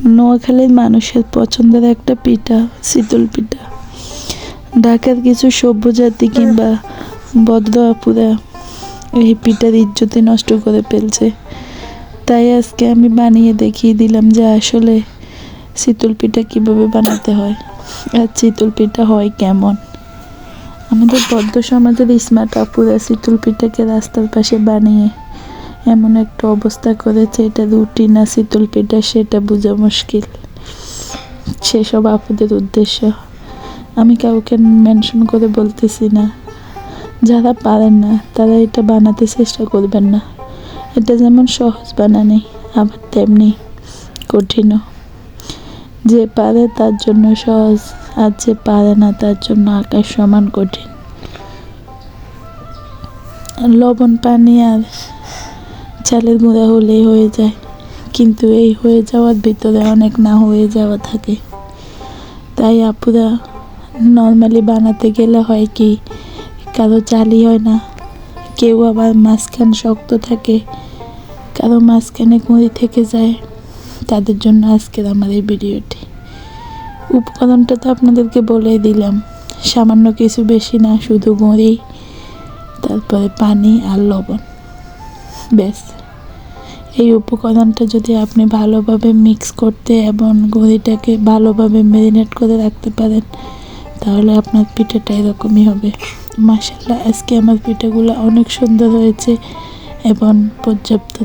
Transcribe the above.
নোয়াখালীর মানুষের পছন্দের একটা পিঠা চিতল পিঠা। ঢাকার কিছু সভ্যজাতি কিংবা ভদ্র আপুরা এই পিঠার ইজ্জতি নষ্ট করে ফেলছে। তাই আজকে আমি বানিয়ে দেখিয়ে দিলাম যে আসলে চিতল পিঠা কীভাবে বানাতে হয় আর চিতল পিঠা হয় কেমন। আমাদের বদ্ধ সমাজের স্মার্ট আপুরা চিতল পিঠাকে রাস্তার পাশে বানিয়ে এমন একটা অবস্থা করেছে, এটা রুটি না চিতল পিঠা সেটা বোঝা মুশকিল। সেসব আপুদের উদ্দেশ্য আমি কাউকে মেনশন করে বলতেছি না। যারা পারেন না তারা এটা বানাতে চেষ্টা করবেন না। এটা যেমন সহজ বানানি আবার তেমনি কঠিনও। যে পারে তার জন্য সহজ, আর যে পারে না তার জন্য আকাশ সমান কঠিন। লবণ পানি আর চালের গুঁড়া হলেই হয়ে যায়, কিন্তু এই হয়ে যাওয়ার ভিতরে অনেক না হয়ে যাওয়া থাকে। তাই আপুরা নর্মালি বানাতে গেলে হয় কি, কারো চালই হয় না, কেউ আবার মাঝখান শক্ত থাকে, কারো মাঝখানে গুঁড়ি থেকে যায়। তাদের জন্য আজকের আমার এই ভিডিওটি। উপকরণটা তো আপনাদেরকে বলেই দিলাম, সামান্য কিছু বেশি না, শুধু গুঁড়ি, তারপরে পানি আর লবণ, ব্যাস। এই উপকরণটা যদি আপনি ভালোভাবে মিক্স করতে এবং গুঁড়িটাকে ভালোভাবে ম্যারিনেট করে রাখতে পারেন, তাহলে আপনার পিঠাটা এরকমই হবে। মাশাআল্লাহ, আজকে আমার পিঠাগুলো অনেক সুন্দর হয়েছে এবং পর্যাপ্ত